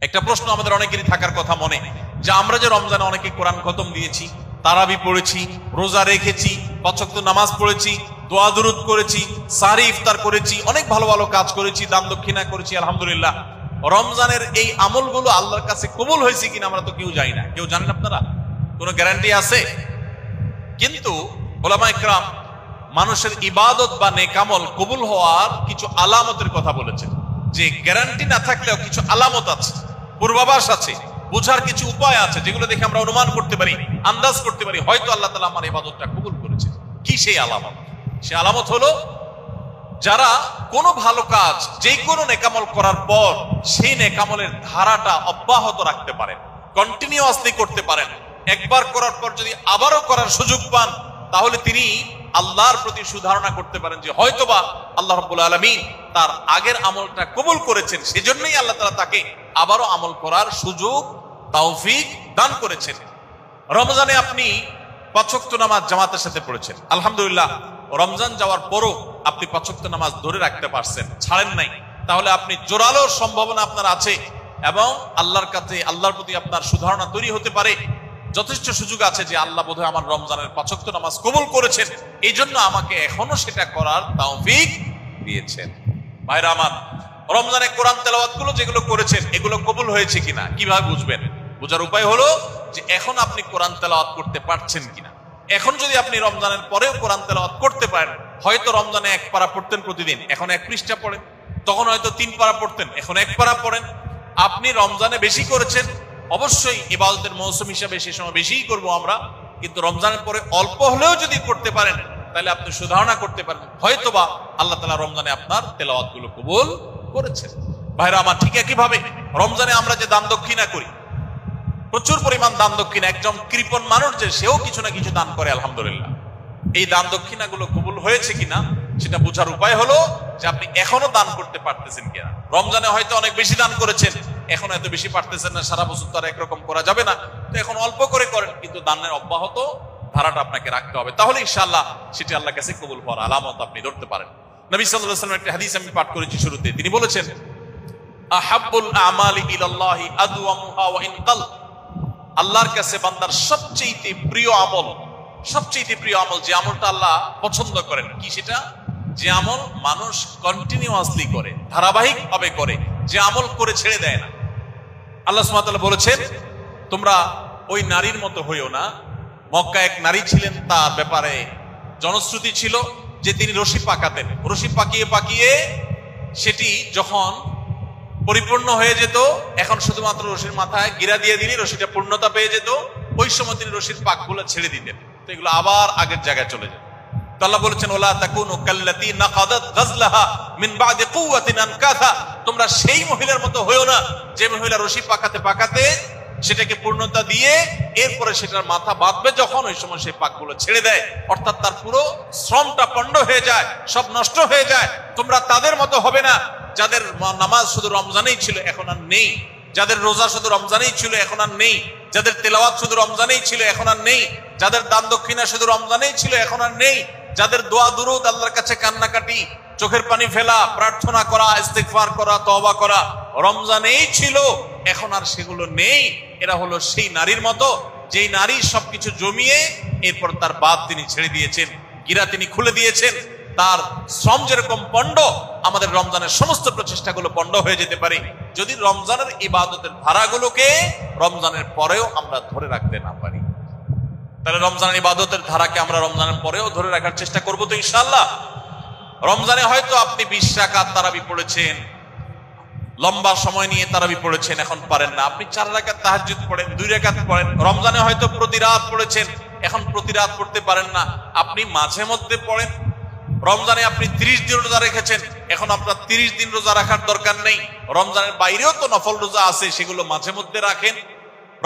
একটা প্রশ্ন আমাদের অনেকেরই থাকার কথা মনে, যে আমরা যে রমজানে অনেকে কোরআন খতম দিয়েছি, তারাবি পড়েছি, রোজা রেখেছি, ৫ ওয়াক্ত নামাজ পড়েছি, দোয়া দুরুদ করেছি, সাহরি ইফতার করেছি, অনেক ভালো ভালো কাজ করেছি, দান দক্ষিণা করেছি, আলহামদুলিল্লাহ, রমজানের এই আমলগুলো আল্লাহর কাছে কবুল হয়েছে কিনা আমরা তো কেউ জানি না। কেউ জানেন আপনারা? কোনো গ্যারান্টি আছে? কিন্তু উলামায়ে কেরাম মানুষের ইবাদত বা নেক আমল কবুল হওয়ার কিছু আলামতের কথা বলেছেন, যে গ্যারান্টি না থাকলেও কিছু আলামত আছে, পূর্বাভাস আছে, বোঝার কিছু উপায় আছে, যেগুলো দেখে আমরা অনুমান করতে পারি, আন্দাজ করতে পারি হয়তো আল্লাহ তাআলা আমার ইবাদতটা কবুল করেছে। কি সেই আলামত? সেই আলামত হলো, যারা কোনো ভালো কাজ যে কোনো নেকামল করার পর সেই নেকামলের ধারাটা অব্যাহত রাখতে পারেন, কন্টিনিউয়াসলি করতে পারেন, একবার করার পর যদি আবারও করার সুযোগ পান, তাহলে তিনি আল্লাহর প্রতি সুধারণা করতে পারেন যে হয়তোবা আল্লাহ রাব্বুল আলামিন তার আগের আমলটা কবুল করেছেন, সেজন্যই আল্লাহ তাআলা তাকে আবারও আমল করার সুযোগ তৌফিক দান করেছেন। রমজানে আপনি ৫ ওয়াক্ত নামাজ জামাতের সাথে পড়েছেন, আলহামদুলিল্লাহ, রমজান যাওয়ার পরও আপনি ৫ ওয়াক্ত নামাজ ধরে রাখতে পারছেন, ছাড়েন নাই, তাহলে আপনি জোরালো সম্ভাবনা আপনার আছে এবং আল্লাহর কাছে আল্লাহর প্রতি আপনার সুধারণা তৈরি হতে পারে, যথেষ্ট সুযোগ আছে যে আল্লাহ বোধহয় আমার রমজানের ৫ ওয়াক্ত নামাজ কবুল করেছেন, এই জন্য আমাকে এখনো সেটা করার তৌফিক দিয়েছেন। ভাইরা আমার, রমজানে কোরআন তেলাওয়াত গুলো যেগুলো করেছেন এগুলো কবুল হয়েছে কিনা কিভাবে বুঝবেন? বোঝার উপায় হলো যে এখন আপনি কোরআন তেলাওয়াত করতে পারছেন কিনা। এখন যদি আপনি রমজানের পরেও কোরআন তেলাওয়াত করতে পারেন, হয়তো রমজানে ১ পারা পড়তেন প্রতিদিন, এখন ১ পৃষ্ঠা পড়েন, তখন হয়তো ৩ পারা পড়তেন, এখন ১ পারা পড়েন, আপনি রমজানে বেশি করেছেন, অবশ্যই ইবাদতের মৌসুম হিসাবে সে সময় বেশিই করব আমরা, কিন্তু রমজানের পরে অল্প হলেও যদি করতে পারেন তাহলে আপনি সুধারণা করতে পারেন হয়তোবা আল্লাহ তাআলা রমজানে আপনার তেলাওয়াত গুলো কবুল করেছেন। ভাইরা আমার, ঠিক একইভাবে রমজানে আমরা যে দান দক্ষিণা করি, প্রচুর পরিমাণ দান দক্ষিণা, একজন কৃপণ মানুষ যে সেও কিছু না কিছু দান করে, আলহামদুলিল্লাহ, এই দান দক্ষিণাগুলো কবুল হয়েছে কিনা সেটা বোঝার উপায় হলো যে আপনি এখনো দান করতে পারতেছেন কিনা। রমজানে হয়তো অনেক বেশি দান করেছেন, এখন এত বেশি পারতেছেন না, সারা বছর তো আর একরকম করা যাবে না, তো এখন অল্প করে করেন, কিন্তু দানের অব্যাহত ধারাটা আপনাকে রাখতে হবে, তাহলে ইনশাআল্লাহ সেটি আল্লাহর কাছে কবুল হওয়ার আলামত আপনি ধরতে পারেন। নবী সাল্লাল্লাহু আলাইহি ওয়াসাল্লামের একটা হাদিস আমি পাঠ করেছি শুরুতে, তিনি বলেছেন, আহাব্বুল আমালি ইলাল্লাহি আদওয়ামুহা ওয়া ইন কাল, আল্লাহর কাছে বান্দার সবচেয়ে প্রিয় আমল, সবচেয়ে প্রিয় আমল, যে আমলটা আল্লাহ পছন্দ করেন, কি সেটা? যে আমল মানুষ কন্টিনিউয়াসলি করে, ধারাবাহিক ভাবে করে, যে আমল করে ছেড়ে দেয় না। আল্লাহ সুবহানাহু ওয়া তাআলা বলেছেন, তোমরা ওই নারীর মতো হইও না। মক্কায় এক নারী ছিলেন, তার ব্যাপারে জনশ্রুতি ছিল যে তিনি রশি পাকাতেন, রশি পাকিয়ে পাকিয়ে সেটি যখন পরিপূর্ণ হয়ে যেত, এখন শুধুমাত্র রশির মাথায় গিরা দিয়ে দিলে রশিটা পূর্ণতা পেয়ে যেত, ওই সময় তিনি রশির পাকগুলো ছেড়ে দিতেন, তো এগুলো আবার আগের জায়গায় চলে যেত। তো আল্লাহ বলেছেন, ওয়ালা তাকুনু কাল্লাতী নাকাদাত গাজলাহা মিন বাদি কুওয়াতিন আনকাসা, তোমরা সেই মহিলার মতো হয়ো না যে মহিলা রশি পাকাতে পাকাতে সেটাকে পূর্ণতা দিয়ে এরপরে সেটার মাথা বাঁধবে যখন, ওই সময় সেই পাকগুলো ছেড়ে দেয়, অর্থাৎ তার পুরো শ্রমটা পণ্ড হয়ে যায়, সব নষ্ট হয়ে যায়। তোমরা তাদের মতো হবে না যাদের নামাজ শুধু রমজানেই ছিল এখন আর নেই, যাদের রোজা শুধু রমজানেই ছিল এখন আর নেই, যাদের তেলাওয়াত শুধু রমজানেই ছিল এখন আর নেই, যাদের দান দক্ষিণা শুধু রমজানেই ছিল এখন আর নেই, যাদের দোয়া দুরুদ, আল্লাহর কাছে কান্নাকাটি, চোখের পানি ফেলা, প্রার্থনা করা, ইস্তিগফার করা, তওবা করা রমজানেই ছিল, এখন আর সেগুলো নেই। এরা হলো সেই নারীর মতো, যেই নারী সবকিছু জমিয়ে এরপর তার বাদ তিনি ছেড়ে দিয়েছেন, গিরা তিনি খুলে দিয়েছেন, তার শ্রম যেরকম পণ্ড, আমাদের রমজানের সমস্ত প্রচেষ্টাগুলো পণ্ড হয়ে যেতে পারে যদি রমজানের ইবাদতের ধারাগুলোকে রমজানের পরেও আমরা ধরে রাখতে না পারি। তাহলে রমজানের ইবাদতের ধারাকে আমরা রমজানের পরেও ধরে রাখার চেষ্টা করবো তো ইনশাআল্লাহ। রমজানে হয়তো আপনি 20 রাকাত তারাবি পড়েছেন, লম্বা সময় নিয়ে তারাবি পড়েছেন, এখন পারেন না, আপনি 4 রাকাত তাহাজ্জুদ পড়েন, 2 রাকাত পড়েন। রমজানে হয়তো প্রতি রাত পড়েছেন, এখন প্রতি রাত পড়তে পারেন না, আপনি মাঝে মধ্যে পড়েন। রমজানে আপনি 30 দিন রোজা রেখেছেন, এখন আপনার 30 দিন রোজা রাখার দরকার নেই, রমজানের বাইরেও তো নফল রোজা আছে, সেগুলো মাঝে মধ্যে রাখেন।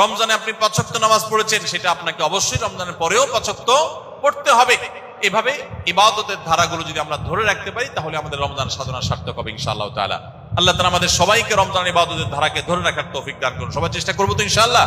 রমজানে আপনি 5 ওয়াক্ত নামাজ পড়েছেন, সেটা আপনাকে অবশ্যই রমজানের পরেও 5 ওয়াক্ত পড়তে হবে। এভাবে ইবাদতের ধারাগুলো যদি আমরা ধরে রাখতে পারি তাহলে আমাদের রমজান সাধনা সার্থক হবে ইনশাআল্লাহ তাআলা। আল্লাহ তাআলা আমাদের সবাইকে রমজানের ইবাদতের ধারাকে ধরে রাখার তৌফিক দান করুন। সবাই চেষ্টা করবো তো ইনশাআল্লাহ।